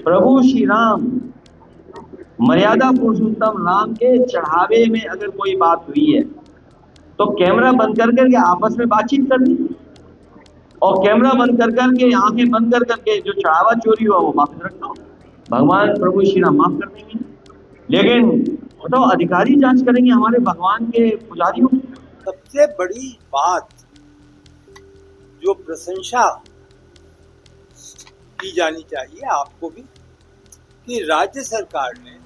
प्रभु श्री राम मर्यादा पुरुषोत्तम राम के चढ़ावे में अगर कोई बात हुई है तो कैमरा बंद कर करके आपस में बातचीत कर ली, और कैमरा बंद कर करके आंखें बंद कर करके जो चढ़ावा चोरी हुआ वो वापस रख दो, भगवान प्रभु श्री राम माफ कर देंगे। लेकिन बताओ, अधिकारी जांच करेंगे हमारे भगवान के पुजारियों की? सबसे बड़ी बात जो प्रशंसा की जानी चाहिए आपको भी, कि राज्य सरकार ने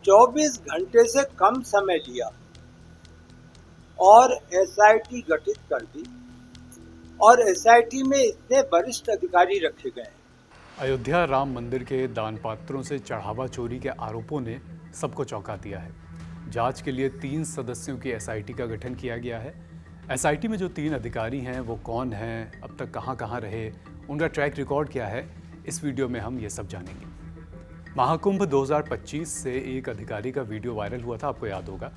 24 घंटे से कम समय लिया और एसआईटी गठित कर दी, और एसआईटी में इतने वरिष्ठ अधिकारी रखे गए हैं। अयोध्या राम मंदिर के दान पात्रों से चढ़ावा चोरी के आरोपों ने सबको चौंका दिया है। जांच के लिए 3 सदस्यों की एसआईटी का गठन किया गया है। एसआईटी में जो 3 अधिकारी हैं वो कौन हैं, अब तक कहां कहां रहे, उनका ट्रैक रिकॉर्ड क्या है, इस वीडियो में हम ये सब जानेंगे। महाकुंभ 2025 से एक अधिकारी का वीडियो वायरल हुआ था, आपको याद होगा।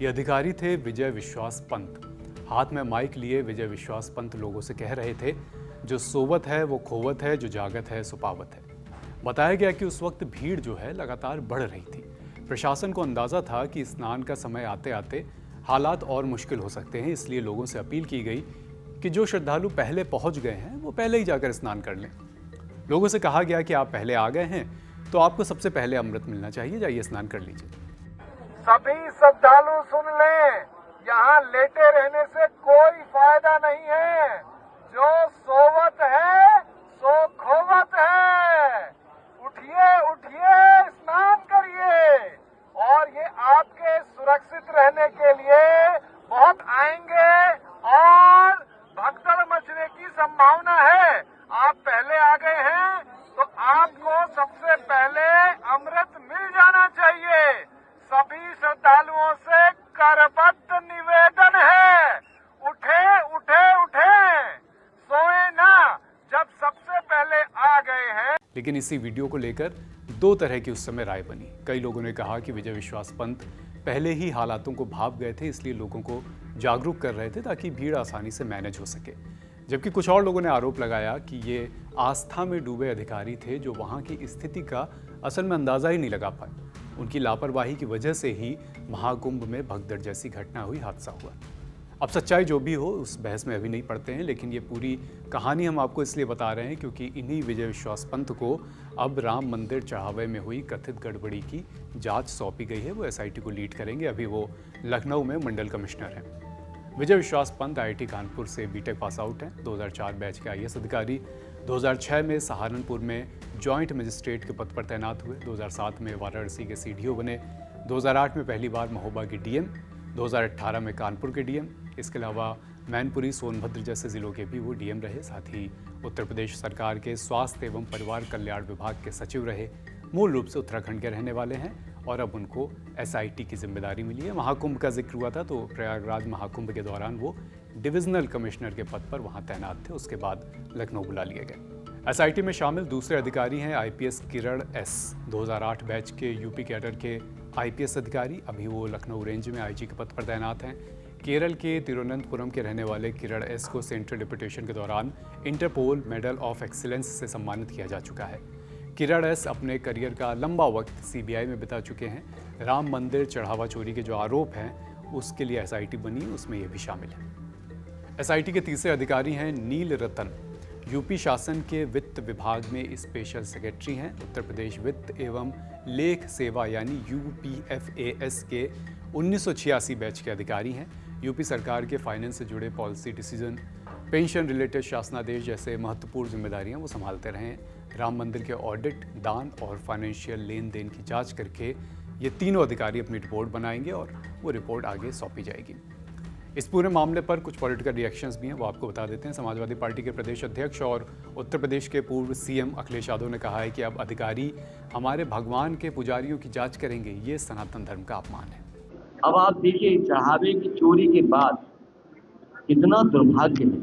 ये अधिकारी थे विजय विश्वास पंत। हाथ में माइक लिए विजय विश्वास पंत लोगों से कह रहे थे, जो सोवत है वो खोवत है, जो जागत है सो पावत है। बताया गया कि उस वक्त भीड़ जो है लगातार बढ़ रही थी। प्रशासन को अंदाजा था कि स्नान का समय आते आते हालात और मुश्किल हो सकते हैं, इसलिए लोगों से अपील की गई कि जो श्रद्धालु पहले पहुंच गए हैं वो पहले ही जाकर स्नान कर लें। लोगों से कहा गया कि आप पहले आ गए हैं तो आपको सबसे पहले अमृत मिलना चाहिए, जाइए स्नान कर लीजिए। सभी श्रद्धालु सुन लें, यहाँ लेटे रहने से कोई फायदा नहीं है। जो सोवत है सो खोवत है। उठिए उठिए, स्नान करिए, और ये आपके सुरक्षित रहने के लिए बहुत आएंगे और भगदड़ मचने की संभावना है। आप पहले आ गए हैं तो आपको सबसे पहले अमृत मिल जाना चाहिए। सभी श्रद्धालुओं से करबद्ध निवेदन है, उठे उठे उठे, सोए ना, जब सबसे पहले आ गए हैं। लेकिन इसी वीडियो को लेकर 2 तरह की उस समय राय बनी। कई लोगों ने कहा कि विजय विश्वास पंत पहले ही हालातों को भांप गए थे, इसलिए लोगों को जागरूक कर रहे थे ताकि भीड़ आसानी से मैनेज हो सके। जबकि कुछ और लोगों ने आरोप लगाया कि ये आस्था में डूबे अधिकारी थे जो वहाँ की स्थिति का असल में अंदाजा ही नहीं लगा पाए। उनकी लापरवाही की वजह से ही महाकुंभ में भगदड़ जैसी घटना हुई, हादसा हुआ। अब सच्चाई जो भी हो उस बहस में अभी नहीं पड़ते हैं, लेकिन ये पूरी कहानी हम आपको इसलिए बता रहे हैं क्योंकि इन्हीं विजय विश्वास पंत को अब राम मंदिर चढ़ावे में हुई कथित गड़बड़ी की जांच सौंपी गई है। वो एसआईटी को लीड करेंगे। अभी वो लखनऊ में मंडल कमिश्नर हैं। विजय विश्वास पंत आईआईटी कानपुर से बीटेक पास आउट हैं। 2004 बैच के आईएएस अधिकारी। 2006 में सहारनपुर में जॉइंट मजिस्ट्रेट के पद पर तैनात हुए। 2007 में वाराणसी के सीडीओ बने। 2008 में पहली बार महोबा के डीएम। 2018 में कानपुर के डीएम। इसके अलावा मैनपुरी, सोनभद्र जैसे जिलों के भी वो डीएम रहे। साथ ही उत्तर प्रदेश सरकार के स्वास्थ्य एवं परिवार कल्याण विभाग के सचिव रहे। मूल रूप से उत्तराखंड के रहने वाले हैं और अब उनको एसआईटी की जिम्मेदारी मिली है। महाकुंभ का जिक्र हुआ था तो प्रयागराज महाकुंभ के दौरान वो डिविजनल कमिश्नर के पद पर वहाँ तैनात थे। उसके बाद लखनऊ बुला लिए गए। एसआईटी में शामिल दूसरे अधिकारी हैं आईपीएस किरण एस। 2008 बैच के यूपी कैडर के आईपीएस अधिकारी। अभी वो लखनऊ रेंज में आईजी के पद पर तैनात हैं। केरल के तिरुवनंतपुरम के रहने वाले किरण एस को सेंट्रल डिप्यूटेशन के दौरान इंटरपोल मेडल ऑफ एक्सीलेंस से सम्मानित किया जा चुका है। किरण एस अपने करियर का लंबा वक्त सीबीआई में बिता चुके हैं। राम मंदिर चढ़ावा चोरी के जो आरोप हैं उसके लिए एसआईटी बनी, उसमें ये भी शामिल है। एसआईटी के तीसरे अधिकारी हैं नील रतन। यूपी शासन के वित्त विभाग में स्पेशल सेक्रेटरी हैं। उत्तर प्रदेश वित्त एवं लेख सेवा यानी यूपीएफएएस के 1986 बैच के अधिकारी हैं। यूपी सरकार के फाइनेंस से जुड़े पॉलिसी डिसीजन, पेंशन रिलेटेड शासनादेश जैसे महत्वपूर्ण जिम्मेदारियां वो संभालते रहे हैं। राम मंदिर के ऑडिट, दान और फाइनेंशियल लेन देन की जांच करके ये तीनों अधिकारी अपनी रिपोर्ट बनाएंगे और वो रिपोर्ट आगे सौंपी जाएगी। इस पूरे मामले पर कुछ पॉलिटिकल रिएक्शंस भी हैं, वो आपको बता देते हैं। समाजवादी पार्टी के प्रदेश अध्यक्ष और उत्तर प्रदेश के पूर्व सीएम अखिलेश यादव ने कहा है कि अब अधिकारी हमारे भगवान के पुजारियों की जांच करेंगे, ये सनातन धर्म का अपमान है। अब आप देखिए, चढ़ावे की चोरी के बाद कितना दुर्भाग्य है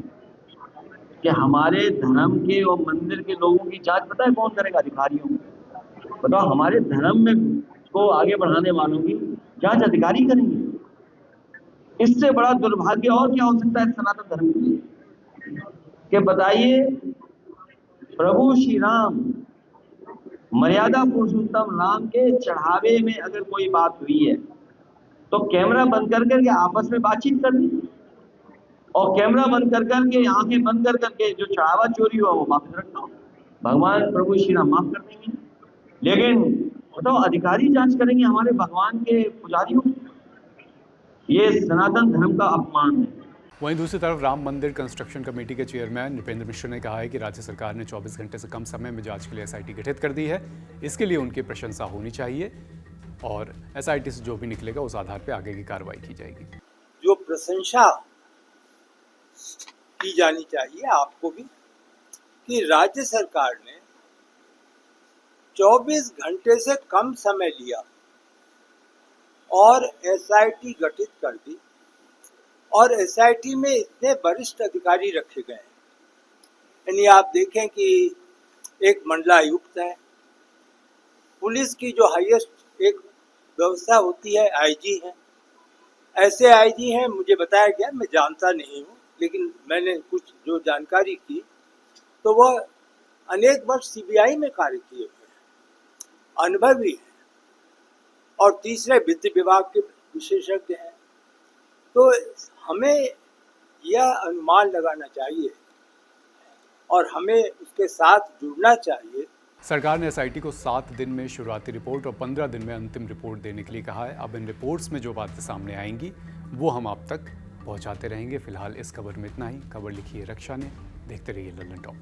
कि हमारे धर्म के और मंदिर के लोगों की जांच पता है कौन करेगा? अधिकारियों को। बताओ, हमारे धर्म में को आगे बढ़ाने वालों की जांच अधिकारी करेंगे? इससे बड़ा दुर्भाग्य और क्या हो सकता है सनातन धर्म के लिए? कि बताइए, प्रभु श्री राम मर्यादा पुरुषोत्तम राम के चढ़ावे में अगर कोई बात हुई है तो कैमरा बंद कर करके आपस में बातचीत करनी, और कैमरा बंद कर करके आंखें बंद कर करके जो चढ़ावा चोरी हुआ वो वापस रखना, भगवान प्रभु श्री राम माफ कर देंगे। लेकिन बताओ, अधिकारी जांच करेंगे हमारे भगवान के पुजारियों, ये सनातन धर्म का अपमान है। वहीं दूसरी तरफ राम मंदिर कंस्ट्रक्शन कमेटी के चेयरमैन नृपेंद्र मिश्र ने कहा है कि राज्य सरकार ने 24 घंटे से कम समय में जांच के लिए एसआईटी गठित कर दी है। इसके लिए उनकी प्रशंसा होनी चाहिए और एसआईटी से जो भी निकलेगा उस आधार पर आगे की कार्रवाई की जाएगी। जो प्रशंसा की जानी चाहिए आपको भी, कि राज्य सरकार ने 24 घंटे से कम समय लिया और एसआईटी गठित कर दी, और एसआईटी में इतने वरिष्ठ अधिकारी रखे गए हैं। यानी आप देखें कि एक मंडलायुक्त है, पुलिस की जो हाईएस्ट एक व्यवस्था होती है आईजी है, ऐसे आईजी हैं मुझे बताया गया, मैं जानता नहीं हूँ, लेकिन मैंने कुछ जो जानकारी की तो वह अनेक वर्ष सीबीआई में कार्य किए हुए हैं, अनुभवी हैं, और तीसरे वित्त विभाग के विशेषज्ञ हैं। तो हमें यह अनुमान लगाना चाहिए और हमें उसके साथ जुड़ना चाहिए। सरकार ने एसआईटी को 7 दिन में शुरुआती रिपोर्ट और 15 दिन में अंतिम रिपोर्ट देने के लिए कहा है। अब इन रिपोर्ट्स में जो बातें सामने आएंगी वो हम आप तक पहुंचाते रहेंगे। फिलहाल इस खबर में इतना ही। खबर लिखी है रक्षा ने। देखते रहिए लल्लन टॉप।